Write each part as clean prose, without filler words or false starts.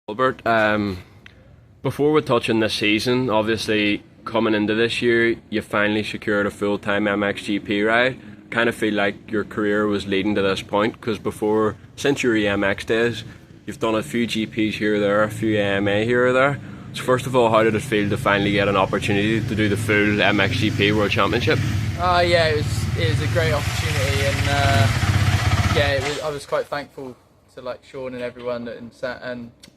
Gilbert, before we touch on this season, obviously coming into this year, you finally secured a full-time MXGP ride. Kind of feel like your career was leading to this point because since your EMX days, you've done a few GPs here or there, a few AMA here or there. So first of all, how did it feel to finally get an opportunity to do the full MXGP World Championship? Yeah, it was a great opportunity, and I was quite thankful to Sean and everyone and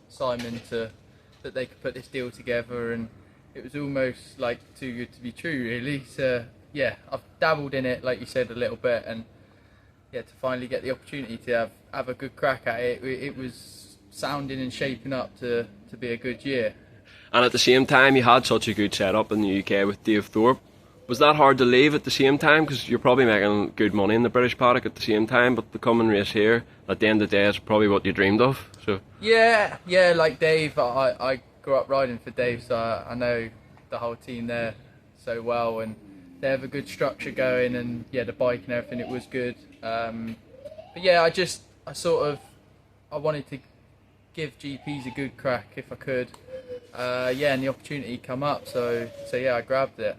Simon that they could put this deal together, and it was almost too good to be true, really. So yeah, I've dabbled in it, like you said, a little bit, and to finally get the opportunity to have a good crack at it, it was sounding and shaping up to be a good year. And at the same time, you had such a good setup in the UK with Dave Thorpe. Was that hard to leave at the same time? Because you're probably making good money in the British paddock at the same time, but the coming race here, at the end of the day, is probably what you dreamed of. So yeah, like Dave, I grew up riding for Dave, so I know the whole team there so well, and they have a good structure going, and the bike and everything, it was good. But yeah, I wanted to give GPs a good crack if I could. And the opportunity come up, so yeah, I grabbed it.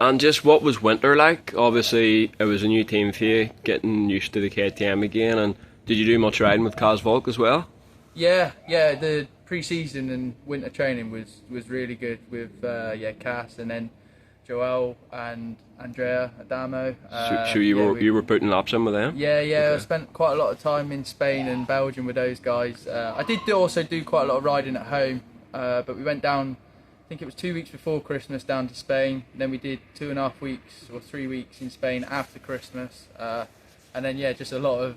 And just what was winter like? Obviously, it was a new team for you, getting used to the KTM again. And did you do much riding with Kaz Volk as well? Yeah. The pre-season and winter training was really good with Cass, and then Joel and Andrea Adamo. So you were putting laps in with them? Yeah. Okay. I spent quite a lot of time in Spain and Belgium with those guys. I did also do quite a lot of riding at home, but we went down, I think it was 2 weeks before Christmas, down to Spain. Then we did 2.5 weeks or 3 weeks in Spain after Christmas, and then just a lot of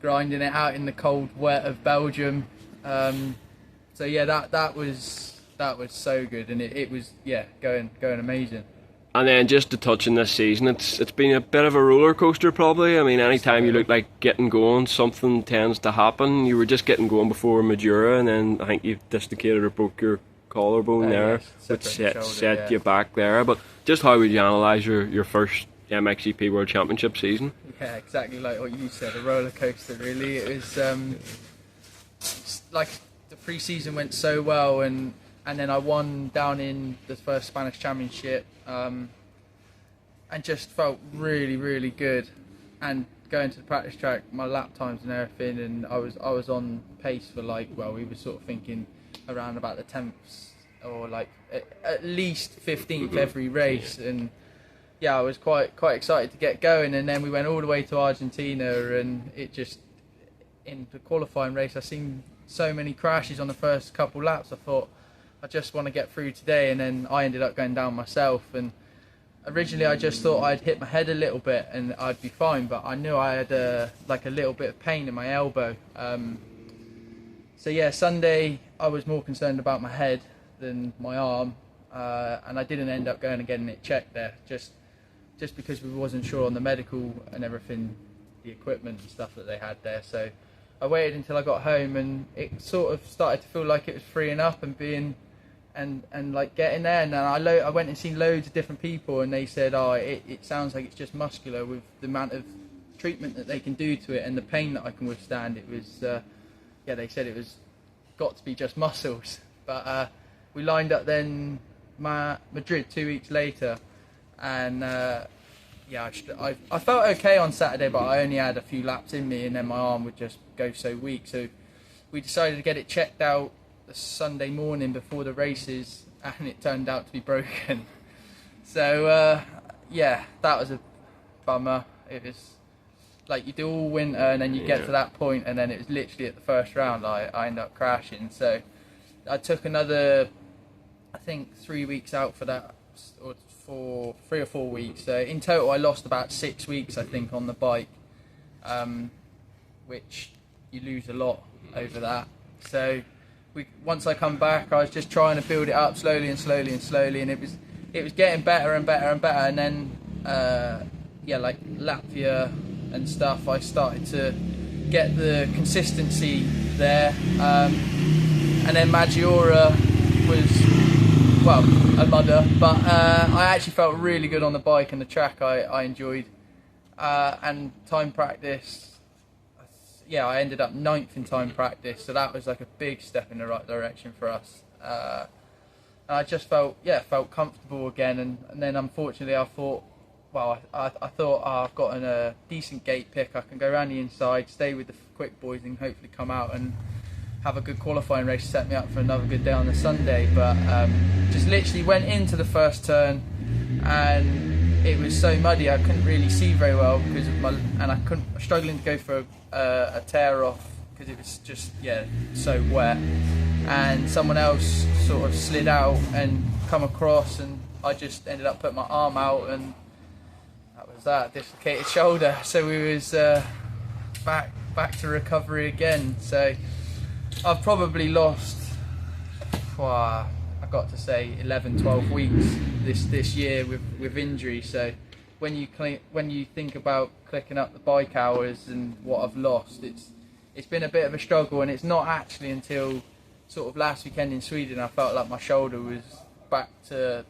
grinding it out in the cold wet of Belgium. So yeah, that was so good, and it was going amazing. And then just to touch on this season, it's been a bit of a roller coaster probably. I mean, anytime you look like getting going, something tends to happen. You were just getting going before Madura, and then I think you dislocated or broke your collarbone there, which set you back there. But just how would you analyse your first MXGP World Championship season? Yeah, exactly like what you said, a roller coaster really. It was like the pre-season went so well, and then I won down in the first Spanish Championship, and just felt really, really good. And going to the practice track, my lap times and everything, and I was on pace for we were sort of thinking around about the 10th or at least 15th every race, and I was quite excited to get going. And then we went all the way to Argentina, and it just, in the qualifying race, I seen so many crashes on the first couple laps. I thought, I just want to get through today, and then I ended up going down myself. And originally I just thought I'd hit my head a little bit and I'd be fine, but I knew I had a little bit of pain in my elbow. So yeah, Sunday I was more concerned about my head than my arm, and I didn't end up going and getting it checked there, just because we wasn't sure on the medical and everything, the equipment and stuff that they had there. So I waited until I got home, and it sort of started to feel like it was freeing up and being and getting there. And then I went and seen loads of different people, and they said, it sounds like it's just muscular with the amount of treatment that they can do to it and the pain that I can withstand. It was they said it was got to be just muscles. But we lined up then Madrid 2 weeks later, and I felt okay on Saturday, but I only had a few laps in me, and then my arm would just go so weak. So we decided to get it checked out the Sunday morning before the races, and it turned out to be broken. So that was a bummer. It was like you do all winter, and then you get to that point, and then it was literally at the first round I ended up crashing. So I took another, I think, 3 weeks out for that, or for 3 or 4 weeks. So in total I lost about 6 weeks, I think, on the bike, which you lose a lot over that. So once I come back, I was just trying to build it up slowly, and it was getting better and better and better. And then Latvia and stuff, I started to get the consistency there, and then Maggiora was a mudder, but I actually felt really good on the bike, and the track I enjoyed, and time practice, yeah, I ended up 9th in time practice, so that was like a big step in the right direction for us. And I just felt comfortable again, and then unfortunately I thought, well, I thought, I've got a decent gate pick, I can go around the inside, stay with the quick boys and hopefully come out and have a good qualifying race to set me up for another good day on the Sunday. But just literally went into the first turn and it was so muddy I couldn't really see very well because of struggling to go for a tear off because it was just so wet, and someone else sort of slid out and come across, and I just ended up putting my arm out, and that was that, dislocated shoulder. So we was back to recovery again. So I've probably lost, I got to say 11-12 weeks this year with injury. So when you think about clicking up the bike hours and what I've lost, it's been a bit of a struggle, and it's not actually until sort of last weekend in Sweden I felt like my shoulder was back to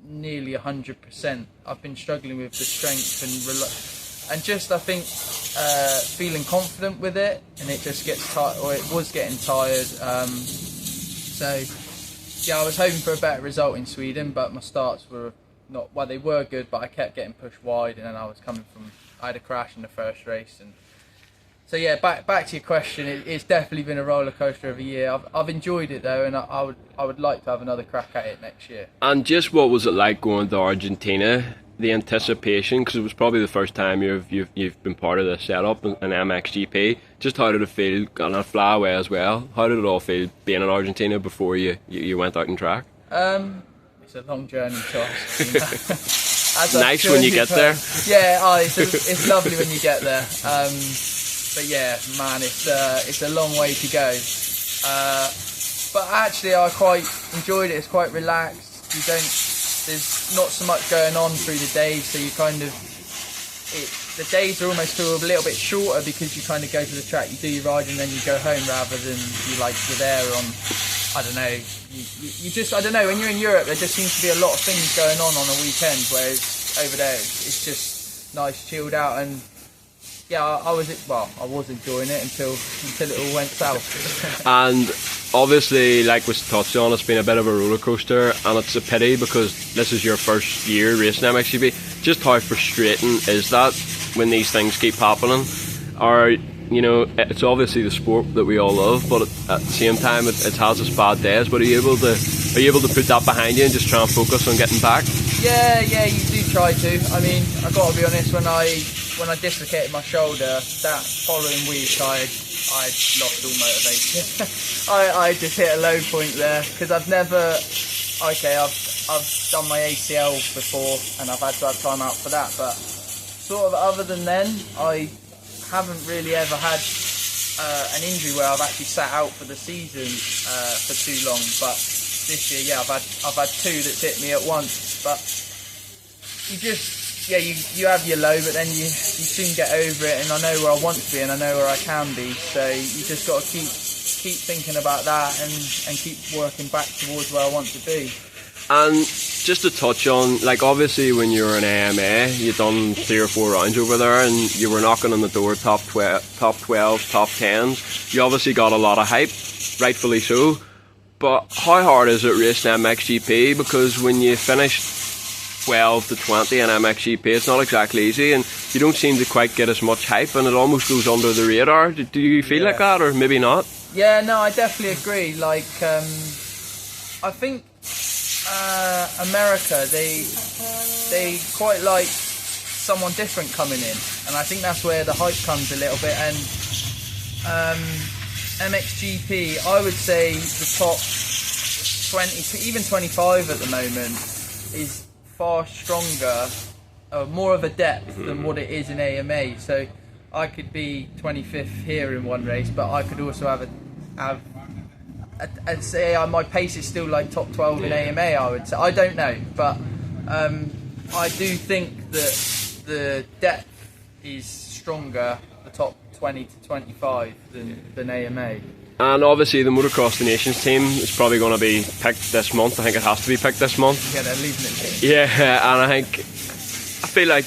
nearly 100%. I've been struggling with the strength and just I think feeling confident with it, and it just gets tired, or it was getting tired. So yeah, I was hoping for a better result in Sweden, but my starts were not, well, they were good, but I kept getting pushed wide, and then I had a crash in the first race. And so yeah, back to your question, it's definitely been a roller coaster of a year. I've enjoyed it though, and I would like to have another crack at it next year. And just what was it like going to Argentina? The anticipation, because it was probably the first time you've been part of the setup in MXGP. Just how did it feel? And I'll fly away as well. How did it all feel being in Argentina before you went out and track? It's a long journey, Josh. Nice when you get there. Yeah, it's lovely when you get there. But yeah, man, it's a long way to go. But actually, I quite enjoyed it. It's quite relaxed. There's not so much going on through the days, so you the days are almost feel a little bit shorter because you kind of go to the track, you do your ride, and then you go home, rather than you're there on, I don't know, you just, I don't know, when you're in Europe there just seems to be a lot of things going on a weekend, whereas over there it's just nice, chilled out. And yeah, I was enjoying it until it all went south. And obviously, like we touched on, it's been a bit of a roller coaster, and it's a pity because this is your first year racing MXGP. Just how frustrating is that when these things keep happening? Or, you know, it's obviously the sport that we all love, but at the same time, it has its bad days. But are you able to put that behind you and just try and focus on getting back? Yeah, you do try to. I mean, I got to be honest. When I dislocated my shoulder, that following week I'd lost all motivation. I just hit a low point there because I've done my ACL before and I've had to have time out for that, but sort of other than then I haven't really ever had an injury where I've actually sat out for the season for too long. But this year, yeah, I've had two that's hit me at once. But you have your low, but then you soon get over it. And I know where I want to be, and I know where I can be. So you just got to keep thinking about that and keep working back towards where I want to be. And just to touch on, like, obviously when you were in AMA, you'd done 3 or 4 rounds over there and you were knocking on the door top 12, top 10s. You obviously got a lot of hype, rightfully so. But how hard is it racing MXGP? Because when you finish 12 to 20 in MXGP, it's not exactly easy, and you don't seem to quite get as much hype, and it almost goes under the radar. Do you feel like that, or maybe not? Yeah, no, I definitely agree. Like, I think America, they quite like someone different coming in, and I think that's where the hype comes a little bit. And MXGP, I would say the top 20 to even 25 at the moment is far stronger, more of a depth than what it is in AMA. So I could be 25th here in one race, but I could also I'd say my pace is still like top 12 in AMA, I would say. I don't know, but I do think that the depth is stronger, the top 20 to 25 than AMA. And obviously the Motocross the Nations team is probably going to be picked this month. I think it has to be picked this month. Yeah, they're leaving it. Yeah, and I feel like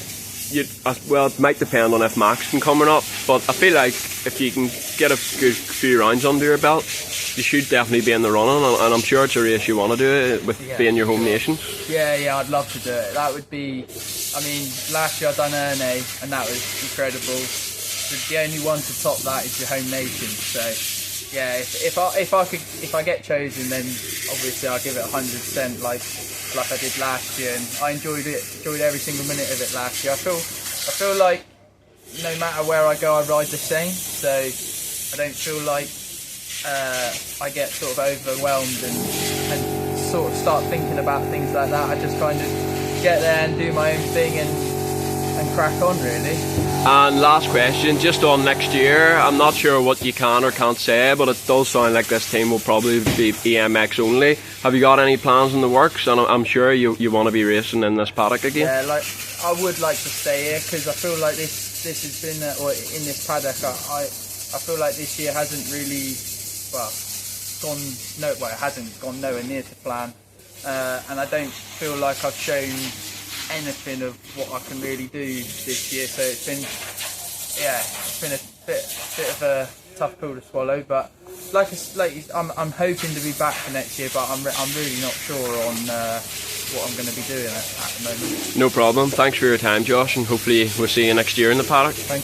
well, it might depend on if Max can come or not, but I feel like if you can get a good few rounds under your belt, you should definitely be in the running, and I'm sure it's a race you want to do it with being your home nation. Yeah, I'd love to do it. That would be, I mean, last year I done Erne, and that was incredible. The only one to top that is your home nation. So yeah, if I get chosen, then obviously I'll give it 100%, like I did last year, and I enjoyed every single minute of it last year. I feel like no matter where I go, I ride the same. So I don't feel like I get sort of overwhelmed and sort of start thinking about things like that. I just kind of get there and do my own thing and crack on, really. And last question, just on next year, I'm not sure what you can or can't say, but it does sound like this team will probably be EMX only. Have you got any plans in the works? And I'm sure you want to be racing in this paddock again. Yeah, like I would like to stay here, because I feel like this has been, or in this paddock, I feel like this year hasn't really, it hasn't gone nowhere near to plan, and I don't feel like I've shown anything of what I can really do this year. So it's been a bit of a tough pill to swallow. But I'm hoping to be back for next year, but I'm really not sure on what I'm going to be doing at the moment. No problem. Thanks for your time, Josh, and hopefully we'll see you next year in the paddock.